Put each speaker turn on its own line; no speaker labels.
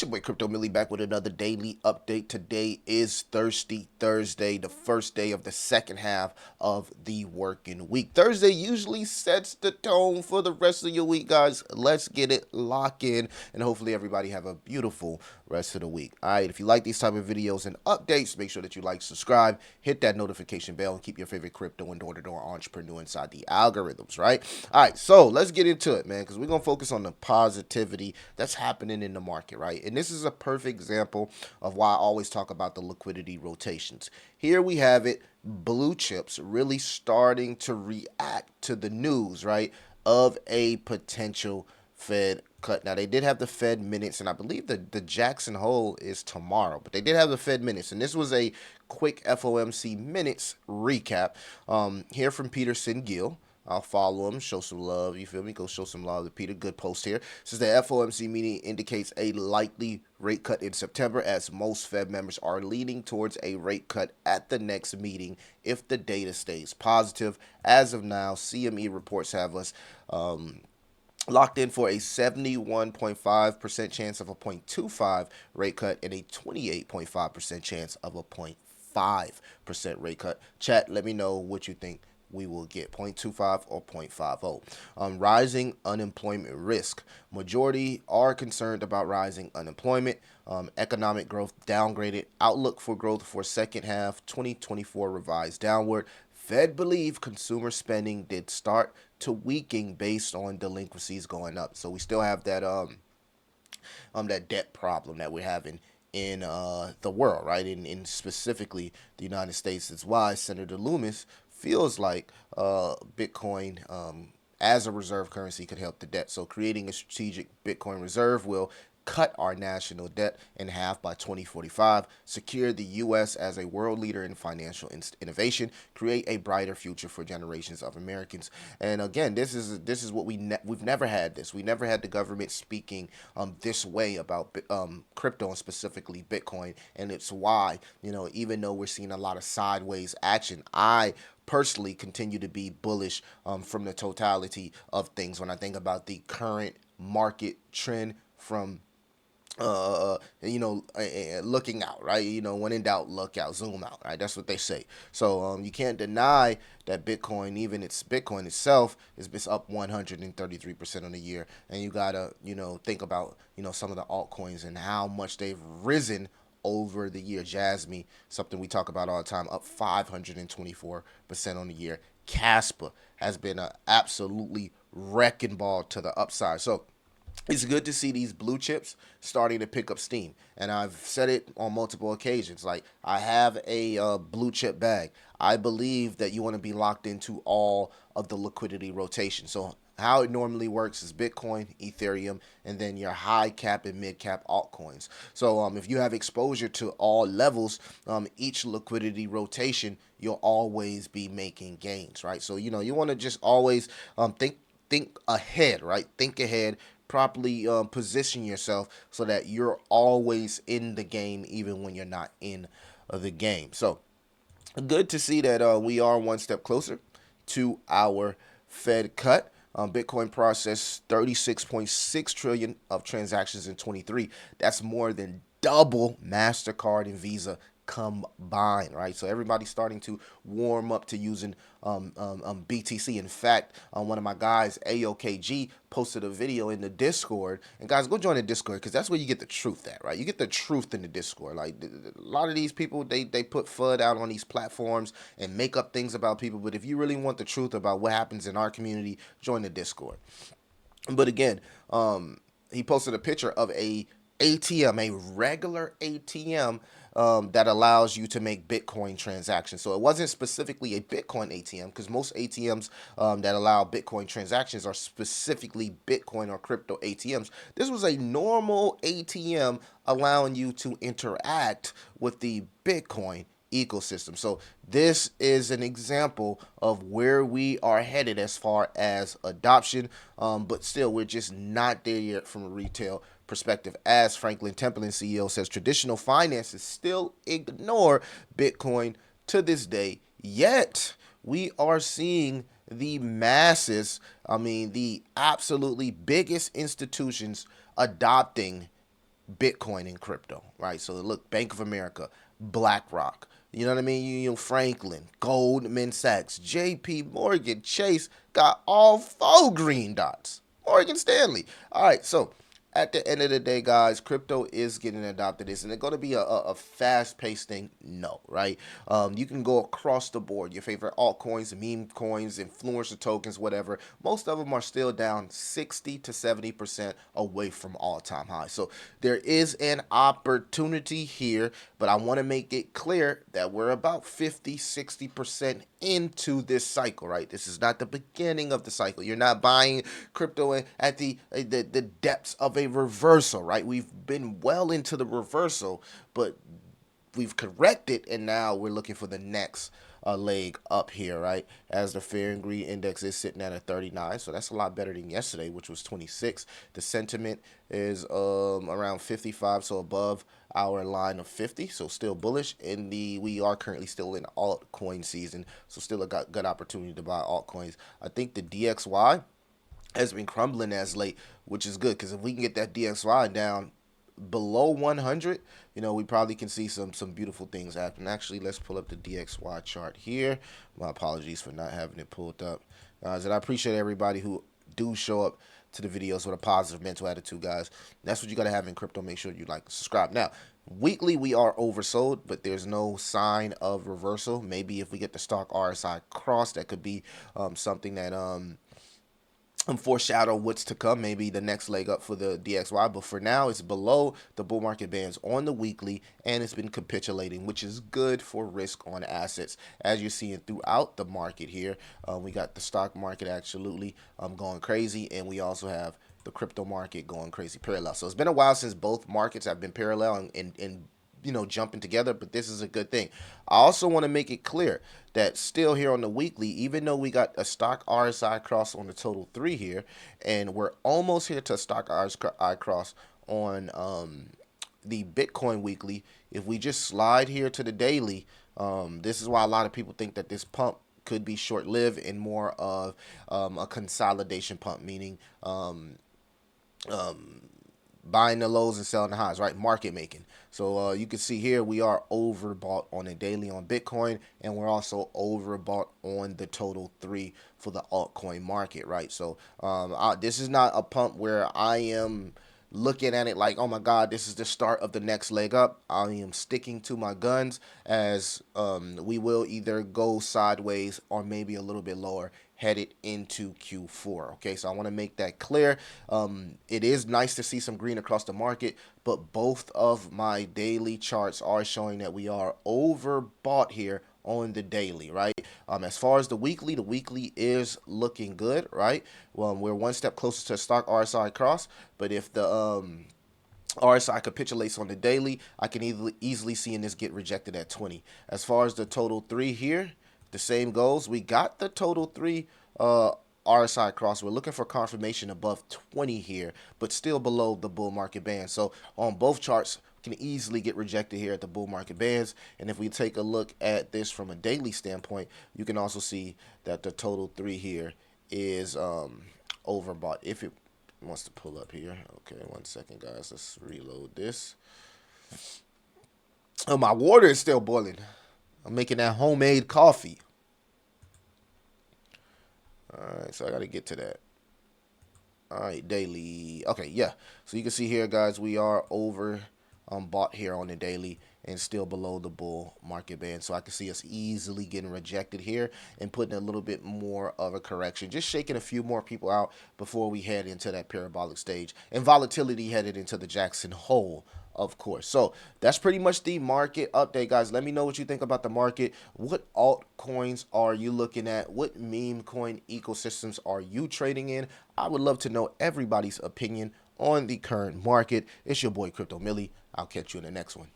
your boy Crypto Millie back with another daily update. Today is Thirsty Thursday, the first day of the second half of the working week. Thursday usually sets the tone for the rest of your week, guys. Let's get it locked in, and hopefully everybody have a beautiful rest of the week. All right, if you like these type of videos and updates, make sure that you like, subscribe, hit that notification bell, and keep your favorite crypto and door-to-door entrepreneur inside the algorithms, right? All right, so let's get into it, man, because we're going to focus on the positivity that's happening in the market, right? And this is a perfect example of why I always talk about the liquidity rotations. Here we have it, blue chips really starting to react to the news, right, of a potential Fed cut. Now, they did have the Fed minutes, and I believe the Jackson Hole is tomorrow, but they did have the Fed minutes, and this was a quick FOMC minutes recap. Here from Peterson Gill. I'll follow him, show some love, you feel me? Go show some love to Peter. Good post here. Says the FOMC meeting indicates a likely rate cut in September, as most Fed members are leaning towards a rate cut at the next meeting if the data stays positive. As of now, CME reports have us locked in for a 71.5% chance of a 0.25 rate cut and a 28.5% chance of a 0.5% rate cut. Chat, let me know what you think we will get, 0.25 or 0.50. Rising unemployment risk. Majority are concerned about rising unemployment. Economic growth downgraded. Outlook for growth for second half 2024 revised downward. Fed believe consumer spending did start to weaken based on delinquencies going up. So we still have that that debt problem that we're having in the world, right? In specifically the United States. That's why Senator Loomis feels like Bitcoin as a reserve currency could help the debt. So creating a strategic Bitcoin reserve will cut our national debt in half by 2045, secure the U.S. as a world leader in financial innovation, create a brighter future for generations of Americans. And again, this is what we've never had this. We never had the government speaking this way about crypto and specifically Bitcoin. And it's why, even though we're seeing a lot of sideways action, I personally continue to be bullish from the totality of things when I think about the current market trend from looking out, right? When in doubt, look out, zoom out, right? That's what they say. So you can't deny that Bitcoin, even Bitcoin itself, is up 133% on the year. And you gotta, think about, some of the altcoins and how much they've risen over the year. Jasmy, something we talk about all the time, up 524% on the year. Casper has been an absolutely wrecking ball to the upside. So it's good to see these blue chips starting to pick up steam. And I've said it on multiple occasions. Like, I have a blue chip bag. I believe that you want to be locked into all of the liquidity rotation. So how it normally works is Bitcoin, Ethereum, and then your high cap and mid cap altcoins. So if you have exposure to all levels, each liquidity rotation, you'll always be making gains, right? So, you want to just always think ahead, right? Think ahead, properly position yourself so that you're always in the game, even when you're not in the game. So good to see that we are one step closer to our Fed cut. Bitcoin processed 36.6 trillion of transactions in 23. That's more than double MasterCard and Visa combined, right? So everybody's starting to warm up to using BTC. In fact, one of my guys, AOKG, posted a video in the Discord. And guys, go join the Discord, because that's where you get the truth at, right? You get the truth in the Discord. Like, a lot of these people, they put FUD out on these platforms and make up things about people. But if you really want the truth about what happens in our community, join the Discord. But again, he posted a picture of a ATM, a regular ATM that allows you to make Bitcoin transactions. So it wasn't specifically a Bitcoin ATM, because most ATMs that allow Bitcoin transactions are specifically Bitcoin or crypto ATMs. This was a normal ATM allowing you to interact with the Bitcoin ecosystem. So this is an example of where we are headed as far as adoption, but still we're just not there yet from a retail perspective. As Franklin Templeton, CEO, says, traditional finances still ignore Bitcoin to this day, yet we are seeing the masses, the absolutely biggest institutions adopting Bitcoin and crypto, right? So look, Bank of America, BlackRock, you know what I mean? You know, Franklin, Goldman Sachs, JP Morgan, Chase got all 4 green dots. Morgan Stanley. All right, so at the end of the day, guys, crypto is getting adopted. Isn't it going to be a fast-paced thing? No, right? You can go across the board. Your favorite altcoins, meme coins, influencer tokens, whatever. Most of them are still down 60 to 70% away from all-time highs. So there is an opportunity here, but I want to make it clear that we're about 50, 60% into this cycle, right? This is not the beginning of the cycle. You're not buying crypto at the depths of a reversal, right? We've been well into the reversal, but we've corrected, and now we're looking for the next leg up here, right? As the Fear and Greed Index is sitting at a 39, so that's a lot better than yesterday, which was 26. The sentiment is around 55, so above our line of 50, so still bullish. We are currently still in altcoin season, so still a good opportunity to buy altcoins. I think the DXY has been crumbling as late, which is good because if we can get that DXY down below 100, you know, we probably can see some beautiful things happen. Actually, let's pull up the DXY chart here. My apologies for not having it pulled up, guys. And I appreciate everybody who do show up to the videos with a positive mental attitude, guys. That's what you got to have in crypto. Make sure you like, subscribe. Now, weekly we are oversold, but there's no sign of reversal. Maybe if we get the stock RSI cross, that could be something that foreshadow what's to come, maybe the next leg up for the DXY. But for now, it's below the bull market bands on the weekly, and it's been capitulating, which is good for risk on assets. As you're seeing throughout the market here, we got the stock market absolutely going crazy, and we also have the crypto market going crazy parallel. So it's been a while since both markets have been parallel and you know, jumping together, but this is a good thing. I also want to make it clear that still here on the weekly, even though we got a stock RSI cross on the total 3 here, and we're almost here to a stock RSI cross on the Bitcoin weekly, if we just slide here to the daily, this is why a lot of people think that this pump could be short-lived and more of a consolidation pump, meaning buying the lows and selling the highs, right? Market making. So you can see here we are overbought on a daily on Bitcoin, and we're also overbought on the total 3 for the altcoin market, right? So this is not a pump where I am looking at it like, oh my God, this is the start of the next leg up. I am sticking to my guns, as we will either go sideways or maybe a little bit lower headed into Q4. Okay, so I want to make that clear. It is nice to see some green across the market, but both of my daily charts are showing that we are overbought here on the daily, right? As far as the weekly is looking good, right? Well, we're one step closer to stock RSI cross, but if the RSI capitulates on the daily, I can easily see this get rejected at 20. As far as the total 3 here, the same goes. We got the total 3 RSI cross. We're looking for confirmation above 20 here, but still below the bull market band. So on both charts, can easily get rejected here at the bull market bands. And if we take a look at this from a daily standpoint, you can also see that the total 3 here is overbought. If it wants to pull up here. Okay, 1 second, guys. Let's reload this. Oh, my water is still boiling. I'm making that homemade coffee. All right, so I got to get to that. All right, daily. Okay, yeah. So you can see here, guys, we are over bought here on the daily and still below the bull market band. So I can see us easily getting rejected here and putting a little bit more of a correction, just shaking a few more people out before we head into that parabolic stage, and volatility headed into the Jackson Hole, of course. So that's pretty much the market update, guys. Let me know what you think about the market. What altcoins are you looking at? What meme coin ecosystems are you trading in? I would love to know everybody's opinion on the current market. It's your boy Crypto Millie. I'll catch you in the next one.